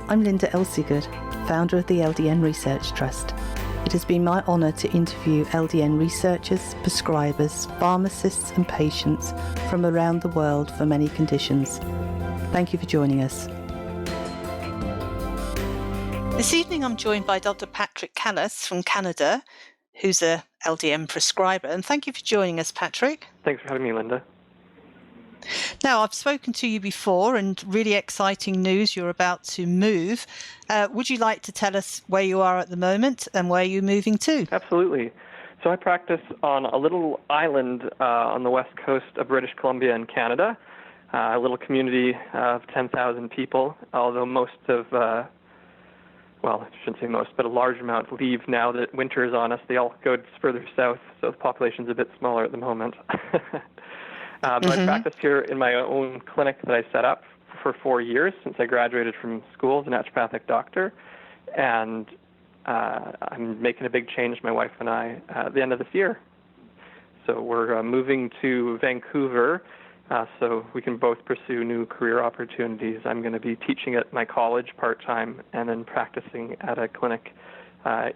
I'm Linda Elsigard, founder of the LDN Research Trust. It has been my honour to interview LDN researchers, prescribers, pharmacists and patients from around the world for many conditions. Thank you for joining us. This evening I'm joined by Dr. Patrick Callas from Canada, who's a LDN prescriber. And thank you for joining us, Patrick. Thanks for having me, Linda. Now, I've spoken to you before, and really exciting news, you're about to move. Would you like to tell us where you are at the moment and where you're moving to? Absolutely. So I practice on a little island on the west coast of British Columbia in Canada, a little community of 10,000 people, although most of, well, I shouldn't say most, but a large amount leave now that winter is on us. They all go further south, so the population's a bit smaller at the moment. I practiced here in my own clinic that I set up for 4 years since I graduated from school as a naturopathic doctor. And I'm making a big change, my wife and I, at the end of this year. So we're moving to Vancouver so we can both pursue new career opportunities. I'm going to be teaching at my college part-time and then practicing at a clinic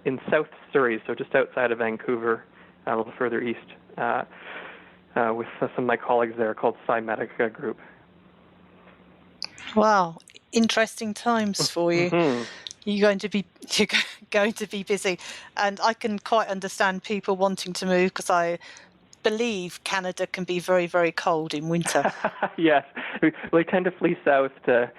in South Surrey, so just outside of Vancouver, a little further east. With some of my colleagues there called Medica Group. Wow, interesting times for you. Mm-hmm. You're going to be busy, and I can quite understand people wanting to move because I believe Canada can be very, very cold in winter. Yes, we tend to flee south to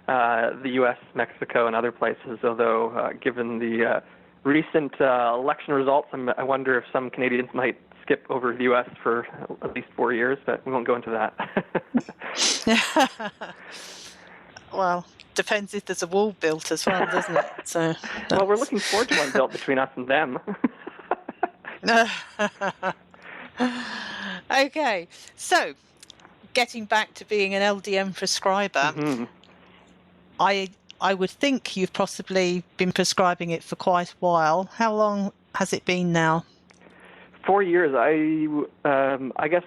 the U.S., Mexico, and other places. Although, given the recent election results, I wonder if some Canadians might skip over the U.S. for at least 4 years, but we won't go into that. Well, depends if there's a wall built as well, doesn't it? So, well, we're looking forward to one built between us and them. Okay, so getting back to being an LDN prescriber, I would think you've possibly been prescribing it for quite a while. How long has it been now? 4 years. I guess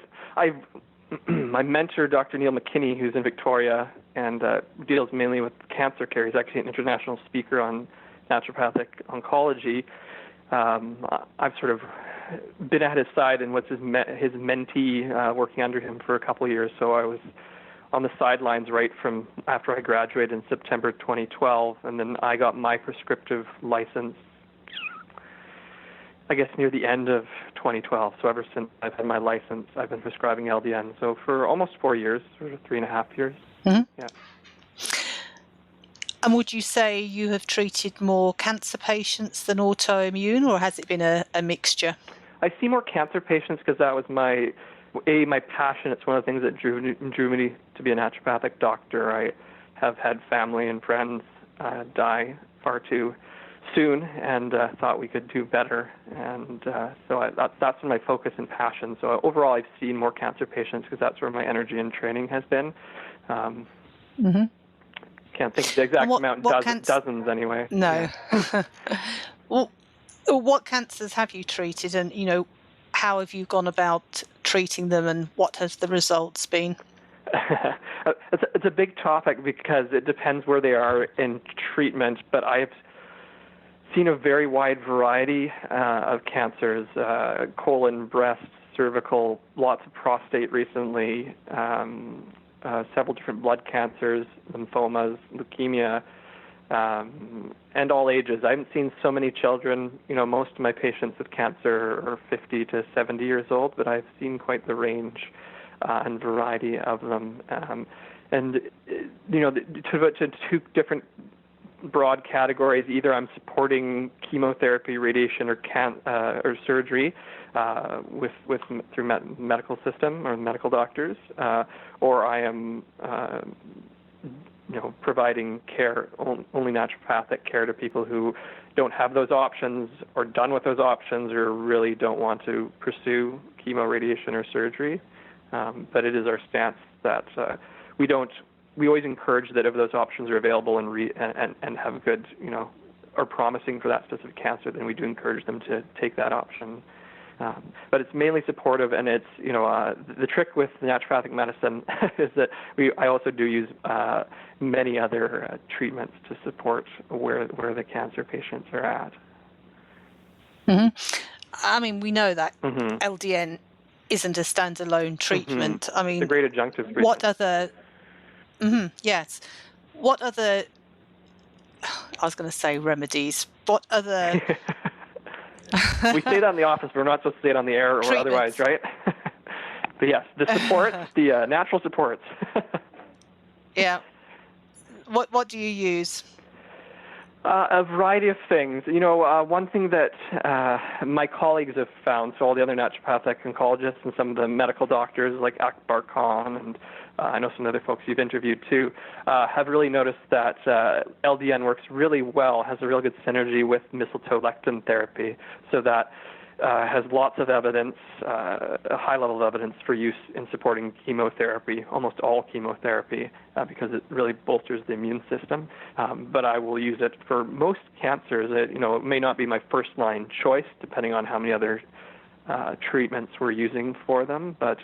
my mentor, Dr. Neil McKinney, who's in Victoria and deals mainly with cancer care. He's actually an international speaker on naturopathic oncology. I've sort of been at his side and was his mentee working under him for a couple of years. So I was on the sidelines right from after I graduated in September 2012, and then I got my prescriptive license I guess near the end of 2012. So ever since I've had my license, I've been prescribing LDN. So for almost 4 years, sort of 3.5 years. Mm-hmm. Yeah. And would you say you have treated more cancer patients than autoimmune, or has it been a mixture? I see more cancer patients because that was my passion. It's one of the things that drew me to be a naturopathic doctor. I have had family and friends die far too soon, and thought we could do better, and so that's my focus and passion. So overall, I've seen more cancer patients because that's where my energy and training has been. Can't think of the exact amount, dozens anyway. No. Yeah. Well, what cancers have you treated, and how have you gone about treating them, and what has the results been? It's a big topic because it depends where they are in treatment, but I've seen a very wide variety of cancers, colon, breast, cervical, lots of prostate recently, several different blood cancers, lymphomas, leukemia, and all ages. I haven't seen so many children. Most of my patients with cancer are 50 to 70 years old, but I've seen quite the range and variety of them. And to two different broad categories. Either I'm supporting chemotherapy, radiation, or surgery through medical system or medical doctors, or I am providing care, only naturopathic care to people who don't have those options or done with those options or really don't want to pursue chemo, radiation, or surgery. But it is our stance that we always encourage that if those options are available and have good, are promising for that specific cancer, then we do encourage them to take that option. But it's mainly supportive, and it's, the trick with naturopathic medicine is that I also do use many other treatments to support where the cancer patients are at. Mm-hmm. I mean, we know that LDN isn't a standalone treatment. I mean, it's a great adjunctive treatment. What other? Yes. What other? I was going to say remedies. What other? We say that in the office, but we're not supposed to say it on the air or otherwise, right? But yes, the supports, the natural supports. Yeah. What do you use? A variety of things. One thing that my colleagues have found, so all the other naturopathic oncologists and some of the medical doctors like Akbar Khan and I know some other folks you've interviewed too, have really noticed that LDN works really well, has a real good synergy with mistletoe-lectin therapy, so that has lots of evidence, a high level of evidence for use in supporting chemotherapy, almost all chemotherapy, because it really bolsters the immune system. But I will use it for most cancers. It may not be my first-line choice, depending on how many other treatments we're using for them, but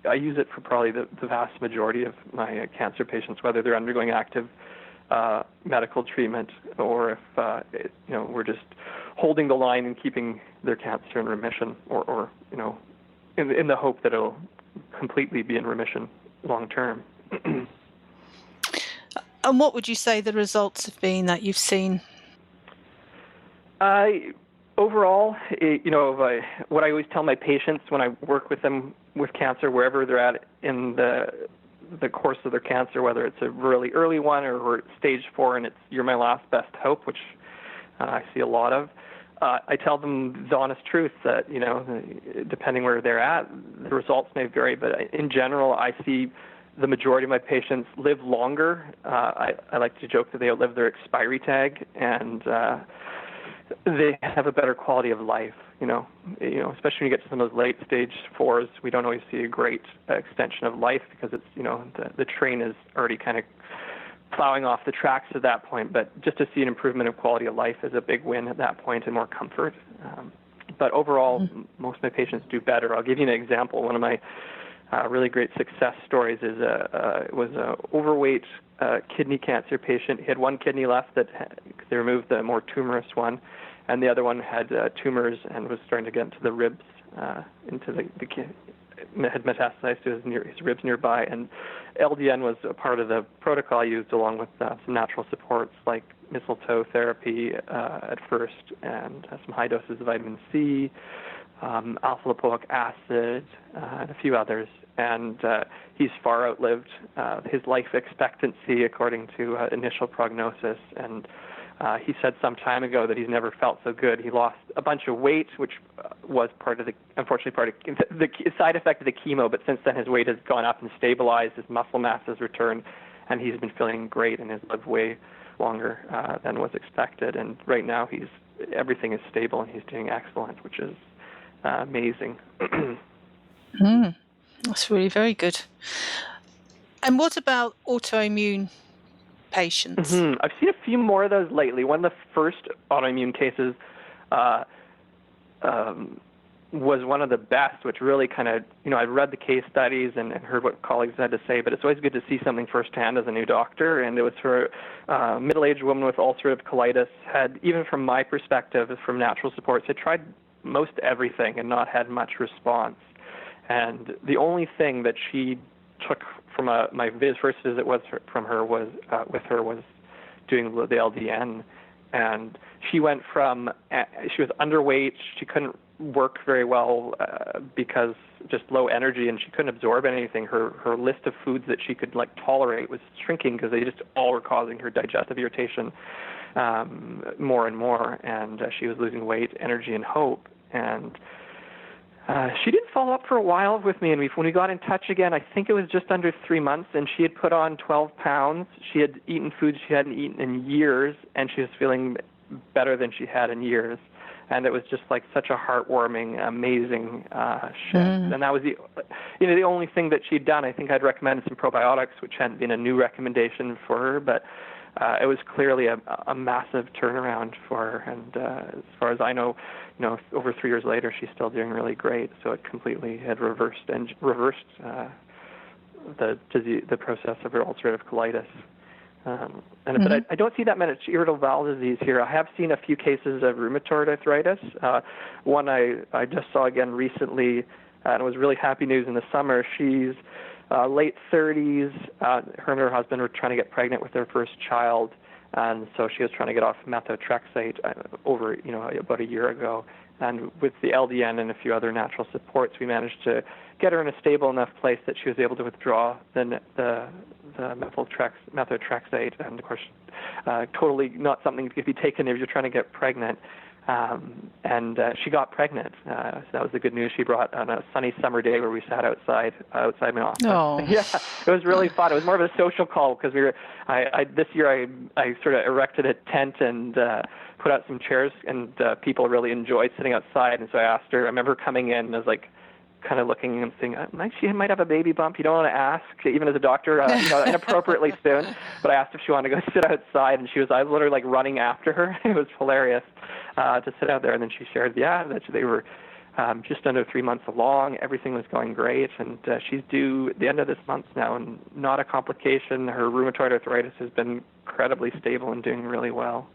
I use it for probably the vast majority of my cancer patients, whether they're undergoing active medical treatment or if we're just holding the line and keeping their cancer in remission, or in the hope that it'll completely be in remission long term. And what would you say the results have been that you've seen? Overall, what I always tell my patients when I work with them with cancer, wherever they're at in the course of their cancer, whether it's a really early one or we're at stage 4 and you're my last best hope, which I see a lot of, I tell them the honest truth that, depending where they're at, the results may vary, but in general, I see the majority of my patients live longer. I like to joke that they outlive their expiry tag, and they have a better quality of life, especially when you get to some of those late stage 4s. We don't always see a great extension of life because it's, the train is already kind of plowing off the tracks at that point. But just to see an improvement of quality of life is a big win at that point and more comfort. But overall, most of my patients do better. I'll give you an example. One of my really great success stories is was an overweight kidney cancer patient. He had one kidney left that they removed the more tumorous one, and the other one had tumors and was starting to get into the ribs, had metastasized to his ribs nearby. And LDN was a part of the protocol used along with some natural supports like mistletoe therapy at first, and some high doses of vitamin C, alpha-lipoic acid, and a few others. And he's far outlived his life expectancy according to initial prognosis. And he said some time ago that he's never felt so good. He lost a bunch of weight, which was unfortunately part of the side effect of the chemo, but since then his weight has gone up and stabilized, his muscle mass has returned, and he's been feeling great and has lived way longer than was expected. And right now everything is stable and he's doing excellent, which is amazing. That's really very good. And what about autoimmune patients? I've seen a few more of those lately. One of the first autoimmune cases was one of the best, which really kind of, I've read the case studies and heard what colleagues had to say, but it's always good to see something firsthand as a new doctor. And it was for a middle-aged woman with ulcerative colitis, had, even from my perspective, from natural supports, had tried most everything and not had much response. And the only thing that she took from my first visit was doing the LDN, and she went from she was underweight, she couldn't work very well because just low energy, and she couldn't absorb anything. Her list of foods that she could tolerate was shrinking because they just all were causing her digestive irritation more and more, and she was losing weight, energy, and hope. And she didn't follow up for a while with me, and when we got in touch again, I think it was just under 3 months, and she had put on 12 pounds. She had eaten foods she hadn't eaten in years, and she was feeling better than she had in years. And it was just such a heartwarming, amazing shift. And that was the only thing that she'd done. I think I'd recommended some probiotics, which hadn't been a new recommendation for her, but it was clearly a massive turnaround for her. And as far as I know, over 3 years later, she's still doing really great. So it completely had reversed the disease, the process of her ulcerative colitis. But I don't see that much irritable bowel disease here. I have seen a few cases of rheumatoid arthritis. One I just saw again recently, and it was really happy news in the summer. She's late 30s. Her and her husband were trying to get pregnant with their first child, and so she was trying to get off methotrexate over about a year ago. And with the LDN and a few other natural supports, we managed to get her in a stable enough place that she was able to withdraw the methotrexate, and of course, totally not something that could be taken if you're trying to get pregnant. And she got pregnant. So that was the good news she brought on a sunny summer day where we sat outside my office. Oh. Yeah, it was really fun. It was more of a social call because this year I sort of erected a tent and put out some chairs, and people really enjoyed sitting outside. And so I asked her, I remember coming in and I was like, kind of looking and saying, she might have a baby bump. You don't want to ask, even as a doctor, inappropriately soon. But I asked if she wanted to go sit outside, and I was literally like running after her. It was hilarious to sit out there. And then she shared, that they were just under 3 months along. Everything was going great, and she's due at the end of this month now, and not a complication. Her rheumatoid arthritis has been incredibly stable and doing really well.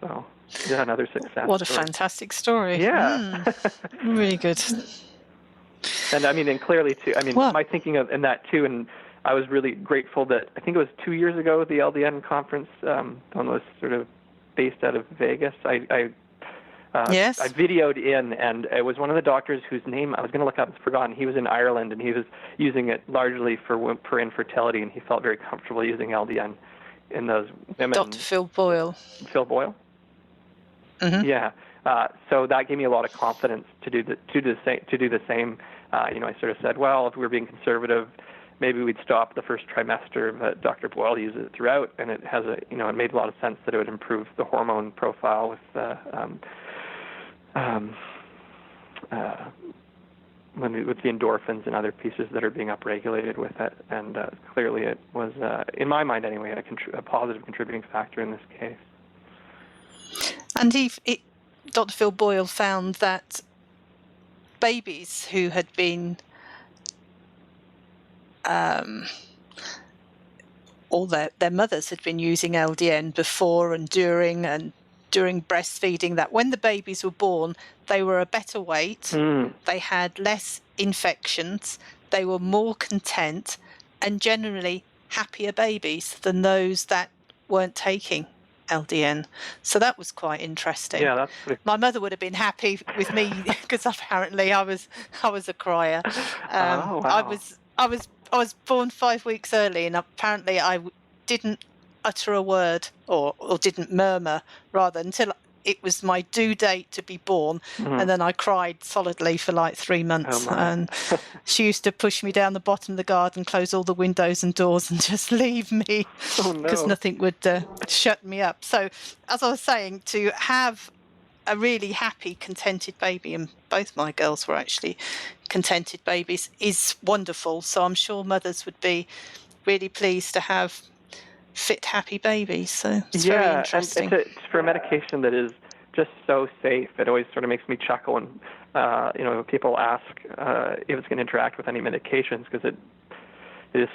So, yeah, another success. What a fantastic story. Yeah. Really good. And and clearly too, my thinking in that too, and I was really grateful that I think it was 2 years ago, the LDN conference, one was sort of based out of Vegas. Yes. I videoed in, and it was one of the doctors whose name I was going to look up, it's forgotten. He was in Ireland, and he was using it largely for infertility, and he felt very comfortable using LDN in those women. Dr. Phil Boyle. Phil Boyle? Mm-hmm. Yeah. So that gave me a lot of confidence to do the same. I sort of said, well, if we were being conservative, maybe we'd stop the first trimester, but Dr. Boyle uses it throughout, and it has it made a lot of sense that it would improve the hormone profile with the endorphins and other pieces that are being upregulated with it. And clearly it was, in my mind anyway, a positive contributing factor in this case. And Dr. Phil Boyle found that babies who had been, or their mothers had been using LDN before and during breastfeeding, that when the babies were born, they were a better weight, they had less infections, they were more content, and generally happier babies than those that weren't taking LDN. So that was quite interesting. Yeah, my mother would have been happy with me because apparently I was a crier. Oh, wow. I was born 5 weeks early, and apparently I didn't utter a word or didn't murmur rather until it was my due date to be born, and then I cried solidly for like 3 months. And she used to push me down the bottom of the garden, close all the windows and doors, and just leave me because nothing would shut me up. So, as I was saying, to have a really happy, contented baby, and both my girls were actually contented babies, is wonderful. So I'm sure mothers would be really pleased to have fit, happy babies. So it's very interesting. And it's for a medication that is just so safe. It always sort of makes me chuckle when people ask if it's going to interact with any medications, because it is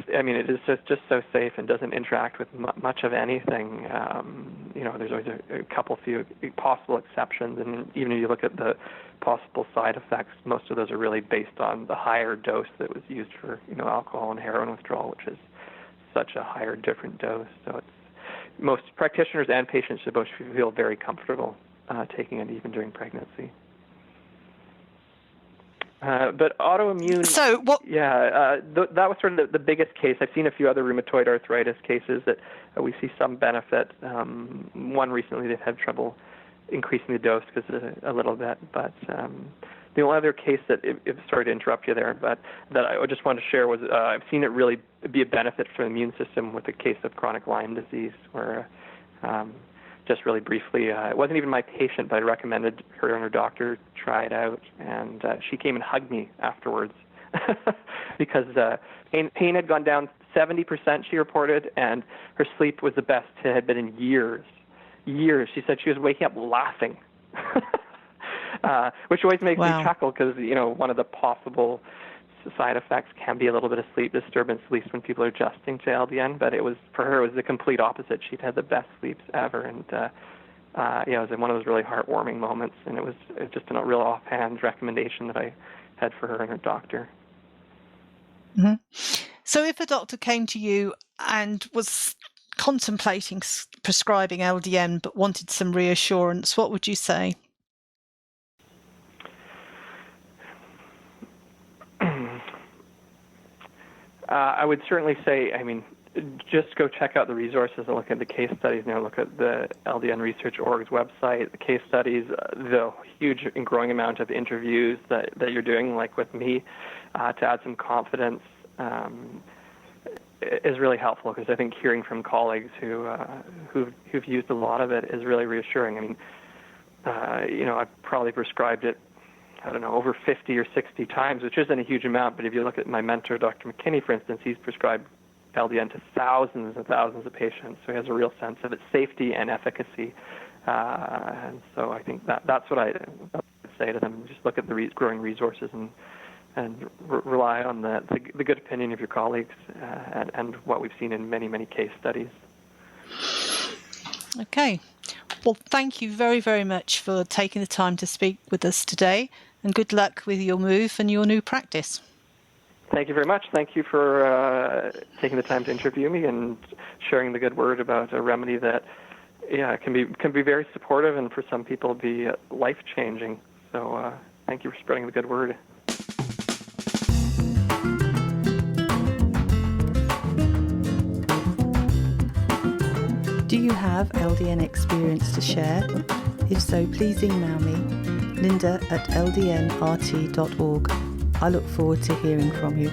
just so safe and doesn't interact with much of anything. There's always a few possible exceptions, and even if you look at the possible side effects, most of those are really based on the higher dose that was used for alcohol and heroin withdrawal, which is such a higher, different dose. So most practitioners and patients should both feel very comfortable taking it even during pregnancy. But autoimmune. So what? Yeah, that was sort of the biggest case. I've seen a few other rheumatoid arthritis cases that we see some benefit. One recently, they've had trouble increasing the dose because a little bit. But the only other case sorry to interrupt you there, but that I just wanted to share was I've seen it really be a benefit for the immune system with a case of chronic Lyme disease, where just really briefly, it wasn't even my patient, but I recommended her and her doctor try it out, and she came and hugged me afterwards because pain had gone down 70% she reported, and her sleep was the best it had been in years. Years. She said she was waking up laughing, which always makes me chuckle because, one of the possible side effects can be a little bit of sleep disturbance, at least when people are adjusting to LDN. But for her, it was the complete opposite. She'd had the best sleeps ever, and it was one of those really heartwarming moments. And it was just a real offhand recommendation that I had for her and her doctor. Mm-hmm. So, if a doctor came to you and was contemplating prescribing LDN but wanted some reassurance, what would you say? I would certainly say, just go check out the resources and look at the case studies. Look at the LDN Research Org's website, the case studies, the huge and growing amount of interviews that you're doing, like with me, to add some confidence is really helpful, because I think hearing from colleagues who've used a lot of it is really reassuring. I've probably prescribed it, over 50 or 60 times, which isn't a huge amount, but if you look at my mentor, Dr. McKinney, for instance, he's prescribed LDN to thousands and thousands of patients, so he has a real sense of its safety and efficacy. And so I think that's what I would say to them. Just look at the growing resources and rely on the good opinion of your colleagues and what we've seen in many, many case studies. Okay. Well, thank you very, very much for taking the time to speak with us today, and good luck with your move and your new practice. Thank you very much. Thank you for taking the time to interview me and sharing the good word about a remedy that, can be very supportive and for some people be life-changing. So thank you for spreading the good word. Do you have LDN experience to share? If so, please email me, linda@ldnrt.org. I look forward to hearing from you.